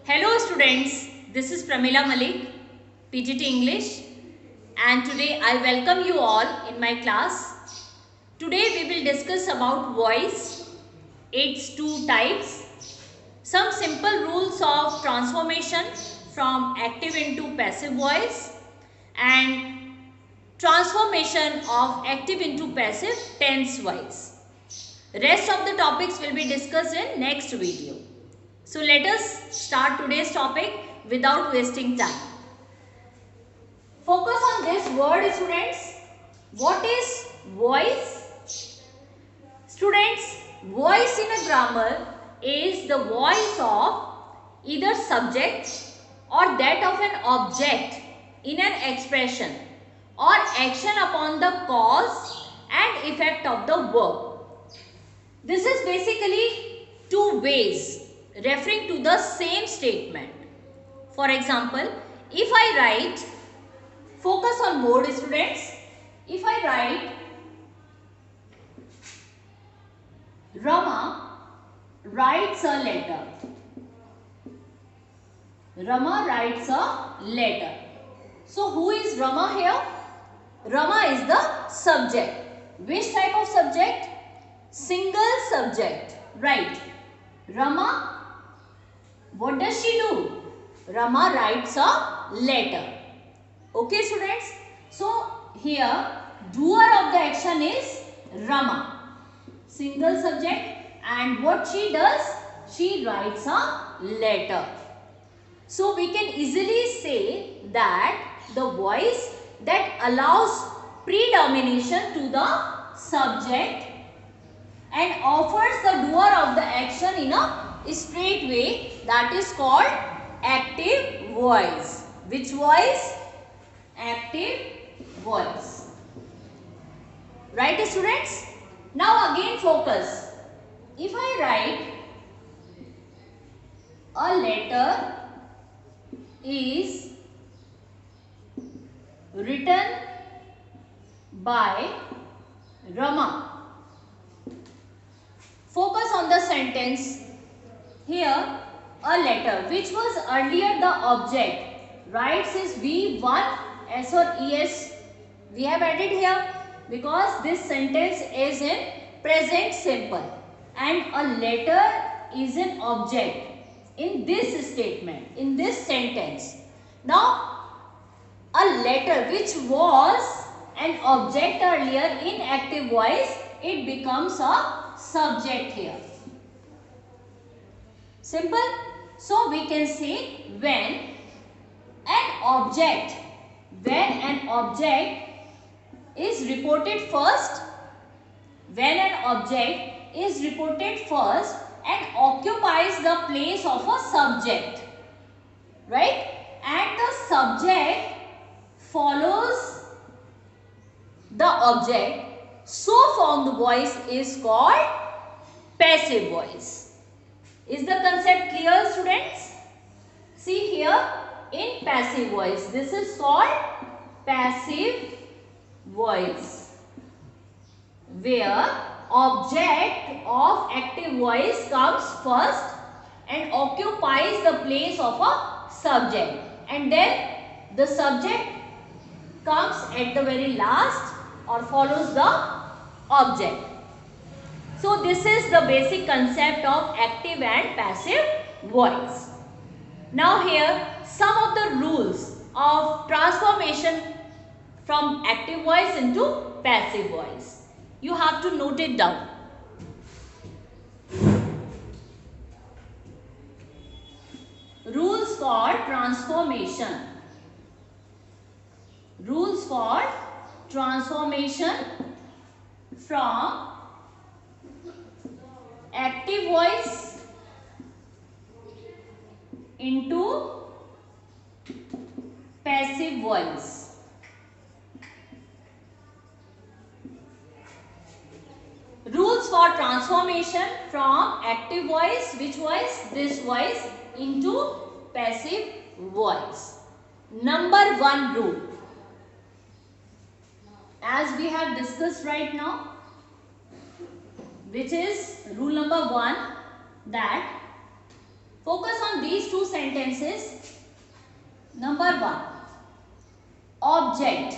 Hello students, this is Pramila Malik, PGT English, and today I welcome you all in my class. Today we will discuss about voice, its two types, some simple rules of transformation from active into passive voice, and transformation of active into passive tense voice. Rest of the topics will be discussed in next video. So let us start today's topic without wasting time. Focus on this word, students. What is voice? Students, voice in a grammar is the voice of either subject or that of an object in an expression or action upon the cause and effect of the verb. This is basically two ways referring to the same statement. For example, if I write, focus on board students, if I write Rama writes a letter. Rama writes a letter. So who is Rama here? Rama is the subject. Which type of subject? Single subject. Right. Rama, what does she do? Rama writes a letter. Okay students. So here doer of the action is Rama. Single subject, and what she does? She writes a letter. So we can easily say that the voice that allows predomination to the subject and offers the doer of the action in a straight way, that is called active voice. Which voice? Active voice. Right students? Now again focus. If I write a letter is written by Rama. Focus on the sentence. Here a letter which was earlier the object, writes is V1 S or ES. We have added here because this sentence is in present simple and a letter is an object in this statement, in this sentence. Now a letter which was an object earlier in active voice, it becomes a subject here. Simple. So we can say when an object is reported first, and occupies the place of a subject, right? And the subject follows the object, so formed voice is called passive voice. Is the concept clear students? See here in passive voice, this is called passive voice, where object of active voice comes first and occupies the place of a subject, and then the subject comes at the very last or follows the object. So this is the basic concept of active and passive voice. Now here some of the rules of transformation from active voice into passive voice. You have to note it down. Rules for transformation. Rules for transformation from active voice into passive voice. Rules for transformation from active voice, which voice? This voice, into passive voice. Number 1 rule, as we have discussed right now, which is rule number 1, that Focus on these two sentences. Number 1, object.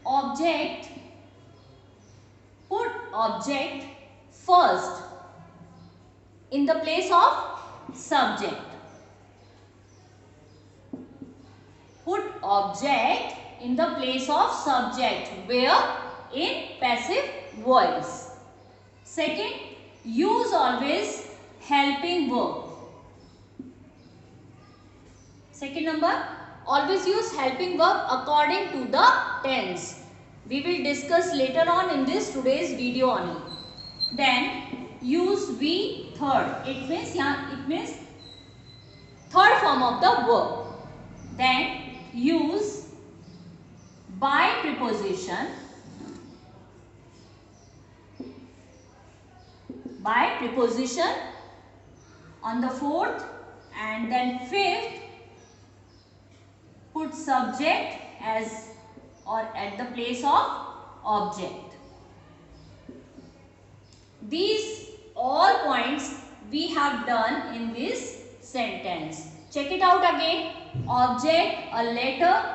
Object, put object first in the place of subject. Put object in the place of subject. Where? In passive voice. Second, use always helping verb. Second number, always use helping verb according to the tense. We will discuss later on in this today's video only. Then use be third. It means third form of the verb. Then use by preposition. By preposition on the fourth, and then fifth, put subject as or at the place of object. These all points we have done in this sentence. Check it out again. Object, a letter,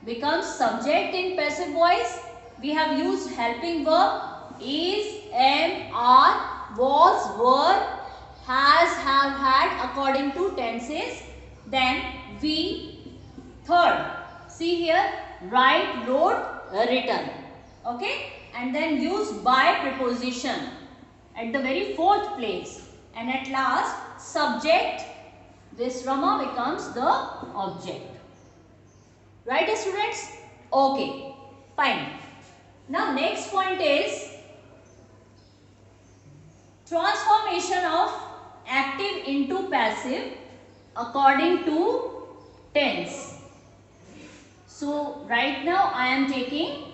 becomes subject in passive voice. We have used helping verb is, am, are, was, were, has, have, had according to tenses. Then we, third, see here, write, wrote, written. Okay, and then use by preposition at the very fourth place, and at last subject, this Rama becomes the object. Right, students? Okay, fine. Now next point is transformation of active into passive according to tense. So right now I am taking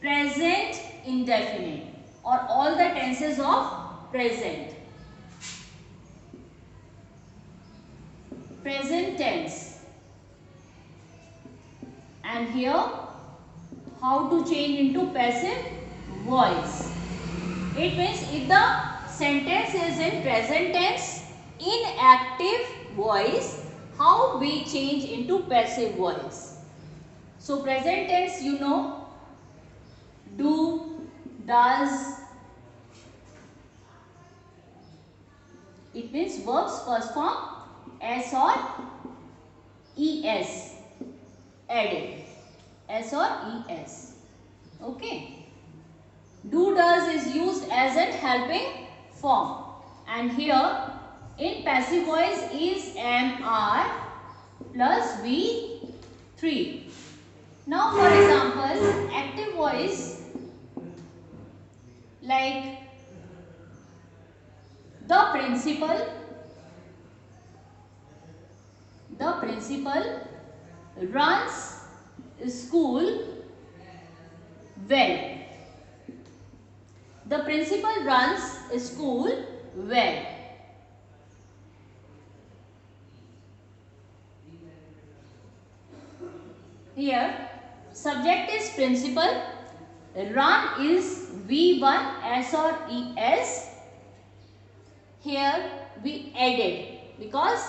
present indefinite or all the tenses of present. Present tense. And here how to change into passive voice. It means if the sentence is in present tense in active voice, how we change into passive voice. So present tense, you know, do, does. It means verbs first form S or ES added. S or ES. Okay. Do, does is used as a helping form. And here in passive voice is, am, are plus we, 3. Now for example, active voice like the principal runs school well. The principal runs school well. Here subject is principal, run is V1 S or ES. Here we added because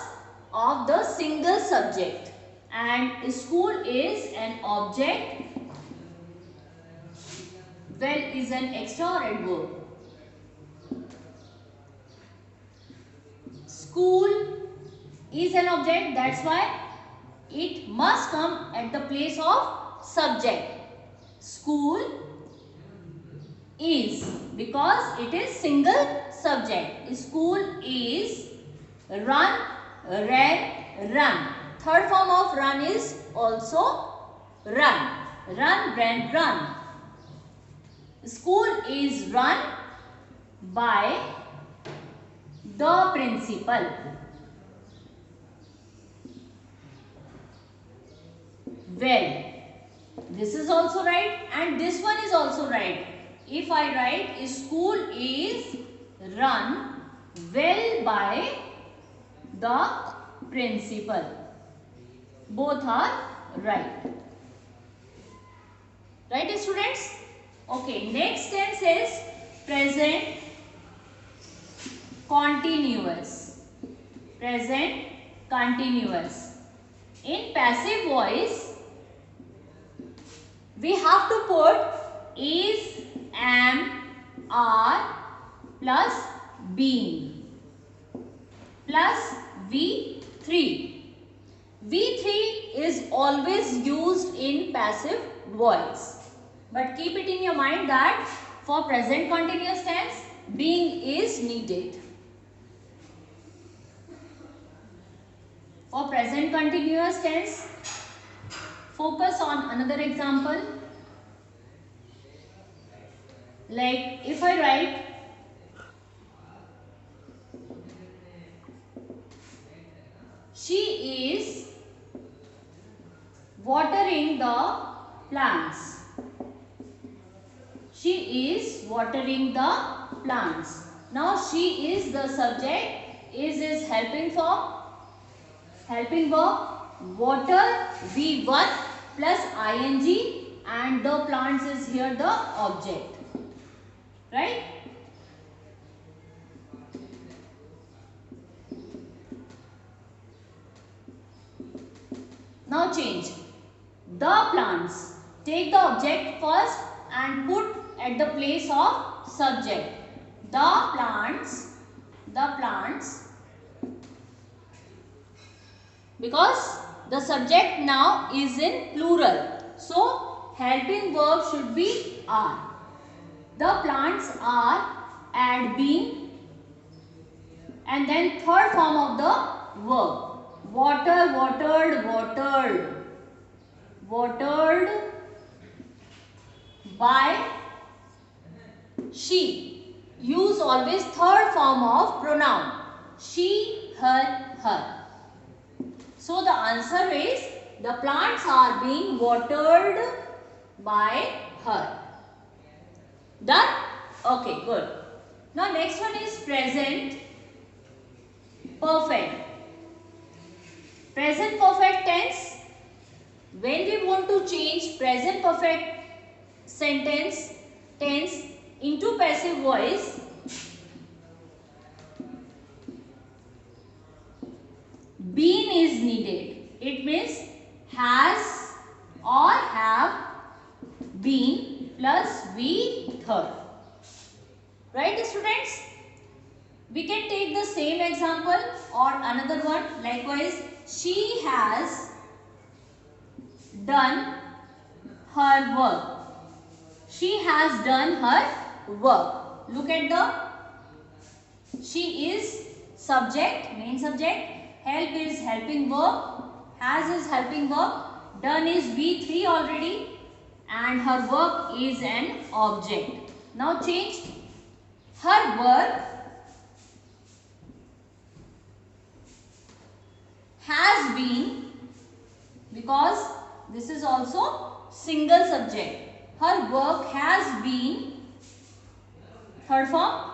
of the single subject, and school is an object, well is an extra or adverb. School is an object, that's why it must come at the place of subject. School is, because it is single subject. School is, run, ran, run. Third form of run is also run. Run, ran, run. School is run by the principal. Well, this is also right and this one is also right. If I write school is run well by the principal, both are right. Right, students? Okay, next tense is present continuous. Present continuous. In passive voice, we have to put is, am, are plus being plus V3. V3 is always used in passive voice. But keep it in your mind that for present continuous tense, being is needed. For present continuous tense, focus on another example. Like if I write she is watering the plants. She is watering the plants. Now she is the subject, is helping form, helping verb, water V1 plus ing, and the plants is here the object, right? Now change the plants. Take the object first and put at the place of subject. The plants, because the subject now is in plural. So helping verb should be are. The plants are, add being, and then third form of the verb. Water, watered, watered. Watered by she. Use always third form of pronoun. She, her, her. So the answer is the plants are being watered by her. Done? Okay, good. Now next one is present perfect. Present perfect tense. When we want to change present perfect tense into passive voice, been is needed. It means has or have been plus V third. Right, students? We can take the same example or another one. Likewise, she has done her work. She has done her work. Look at the, she is subject, main subject, help is helping verb, has is helping verb, done is V3 already, and her work is an object. Now change her work has been, because this is also single subject. Her work has been, third form,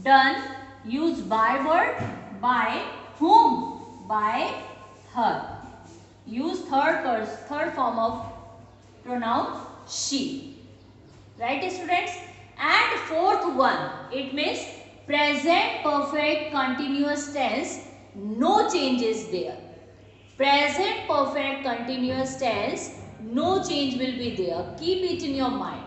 done, use by word, by whom? By her. Use third form of pronoun she. Right, students? And fourth one, it means present perfect continuous tense, no change is there. Present perfect continuous tense, no change will be there. Keep it in your mind.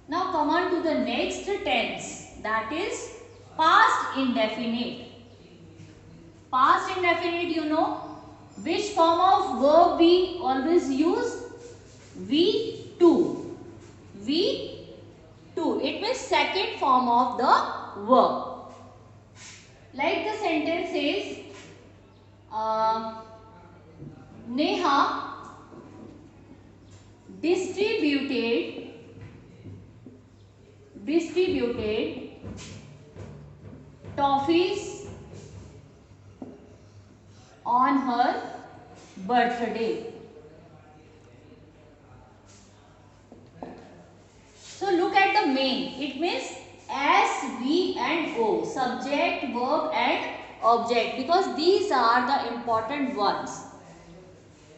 Now come on to the next tense, that is past indefinite. Past indefinite, you know which form of verb we always use? V2. V2. It means second form of the verb. Like the sentence says, Neha distributed toffees on her birthday. So look at the main. It means S, V and O. Subject, verb and object. Because these are the important ones.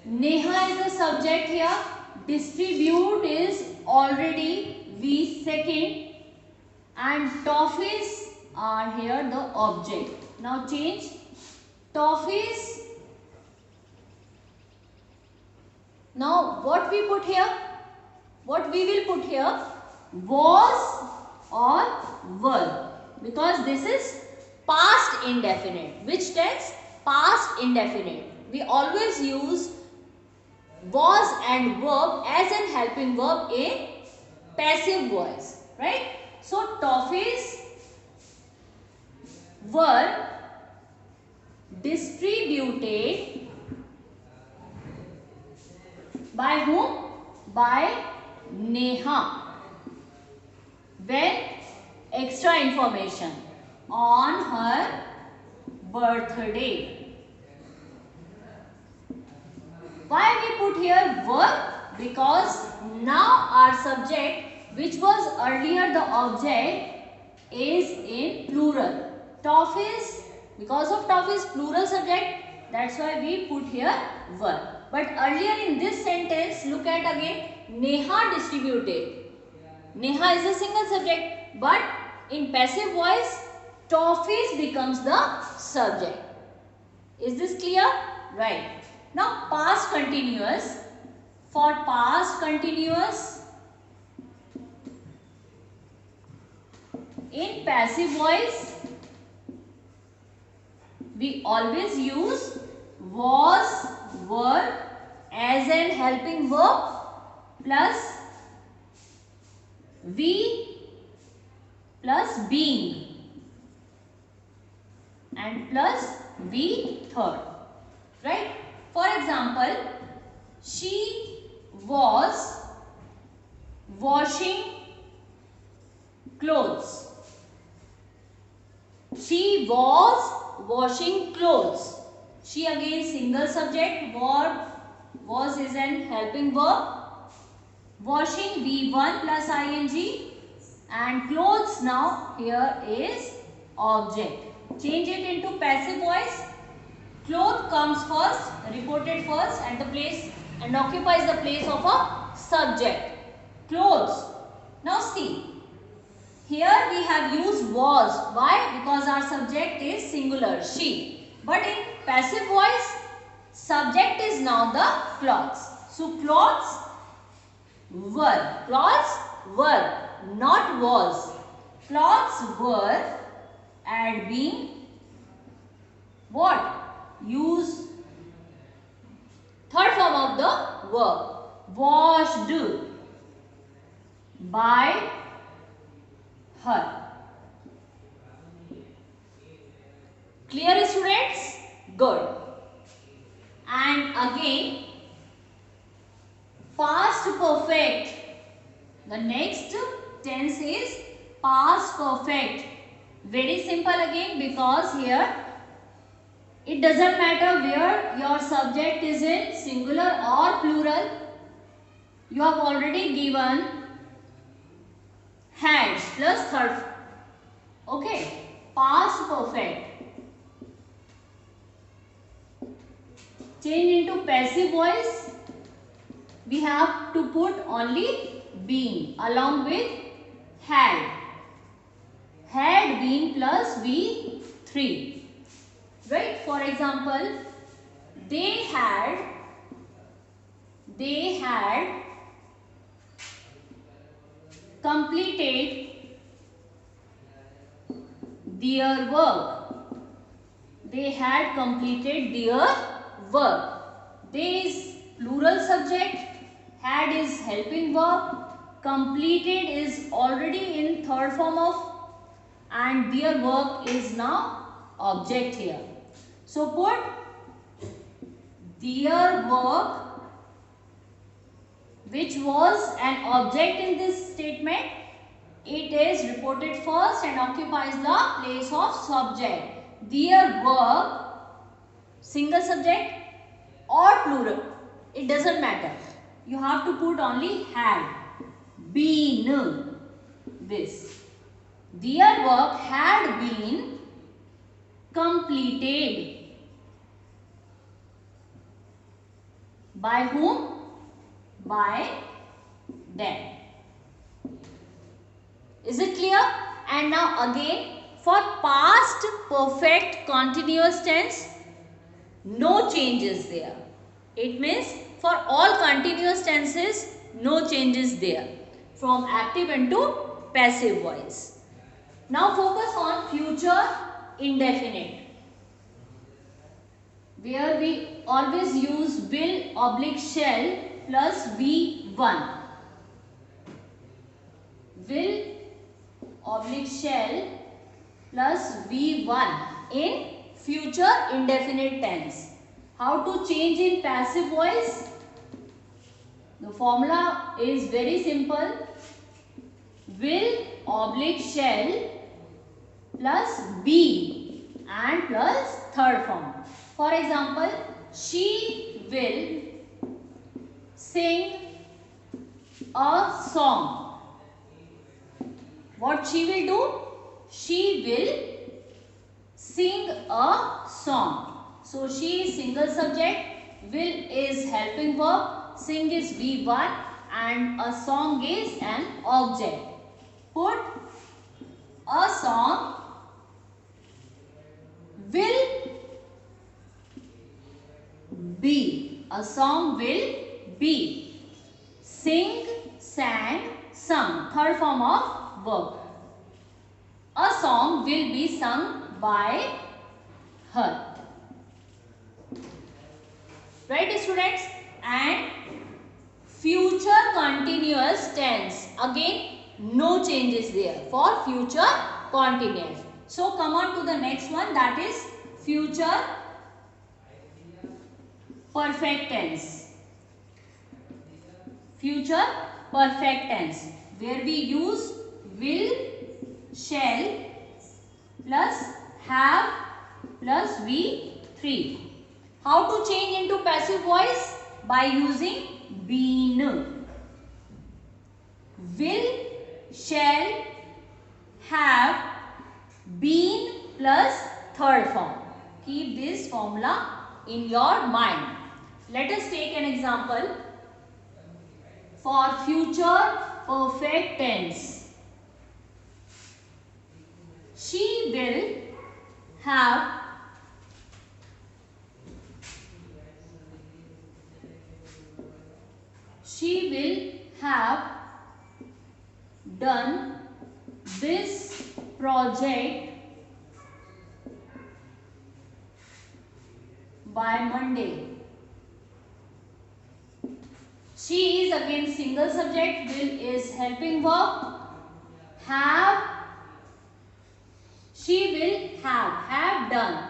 Neha is the subject here. Distribute is already V second. and toffees are here the object. Now change toffees. Now what we put here? What we will put here? Was or were, because this is past indefinite. Which tense? Past indefinite. We always use was and verb as an helping verb in passive voice, right? So toffees were distributed by whom? By Neha. When? Extra information. On her birthday. Why we put here were? Because now our subject, which was earlier the object, is in plural. Toffees, because of toffees plural subject, that's why we put here were. But earlier in this sentence, look at again, Neha distributed. Neha is a single subject, but in passive voice, toffees becomes the subject. Is this clear? Right. Now past continuous. For past continuous, in passive voice, we always use was, were as an helping verb plus we plus being and plus we third, right? For example, she was washing clothes. She was washing clothes. She again single subject, verb, was is an helping verb. Washing V1 plus ing and clothes now here is object. Change it into passive voice. Cloth comes first, reported first and the place and occupies the place of a subject. Clothes. Now see, here we have used was. Why? Because our subject is singular, she. But in passive voice, subject is now the clothes. So clothes were. Clothes were, not was. Clothes were and being what? Use third form of the verb. Washed by her. Clear, students? Good. And again, past perfect. The next tense is past perfect. Very simple again, because here it doesn't matter where your subject is in singular or plural. You have already given had plus third. Okay. Past perfect. Change into passive voice. We have to put only been along with had. Had been plus V3. Right? For example, they had completed their work. They had completed their work. They is plural subject, had is helping verb, completed is already in third form of, and their work is now object here. So put their work, which was an object in this statement. It is reported first and occupies the place of subject. Their work, single subject or plural, it doesn't matter. You have to put only had been this. Their work had been completed. By whom? By them. Is it clear? And now again, for past perfect continuous tense, no changes there. It means for all continuous tenses, no changes there from active into passive voice. Now focus on future indefinite, where we always use will/shall plus V1. Will/shall plus V1 in future indefinite tense. How to change in passive voice? The formula is very simple. Will/shall plus be and plus third form. For example, she will sing a song. What she will do? She will sing a song. So she is single subject, will is helping verb, sing is V1 and a song is an object. Put a song will be. A song will be. Sing, sang, sung. Third form of verb. A song will be sung by her. Right, students? And future continuous tense. Again, no changes there for future continuous. So come on to the next one, that is future perfect tense. Future perfect tense, where we use will, shall plus have plus V3. How to change into passive voice? By using been. Will, shall, have, been plus third form. Keep this formula in your mind. Let us take an example for future perfect tense. She will have done this project by Monday. She is again single subject, will is helping verb, have, she will have done,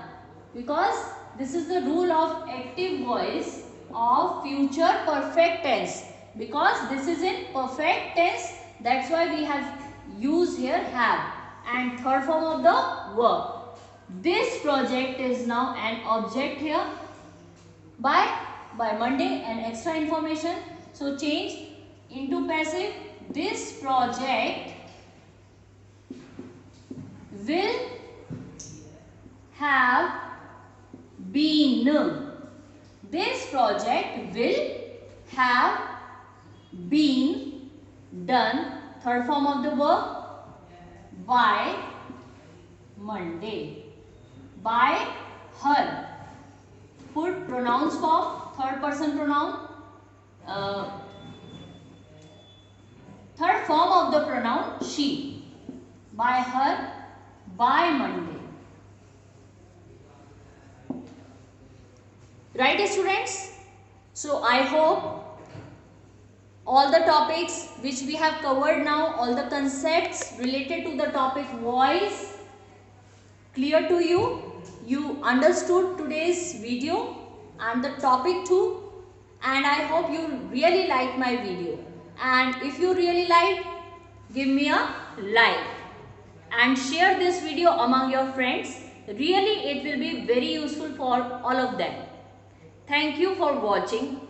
because this is the rule of active voice of future perfect tense, because this is in perfect tense, that's why we have used here have, and third form of the verb. This project is now an object here by Monday, and extra information. So change into passive. This project will have been. This project will have been done, third form of the verb, by Monday. By her. Put pronouns form, third person pronoun. Third form of the pronoun she. By her, by Monday. Right, students? So I hope all the topics which we have covered now, all the concepts related to the topic voice, clear to you. You understood today's video and the topic too, and I hope you really like my video. And if you really like, give me a like and share this video among your friends. Really, it will be very useful for all of them. Thank you for watching.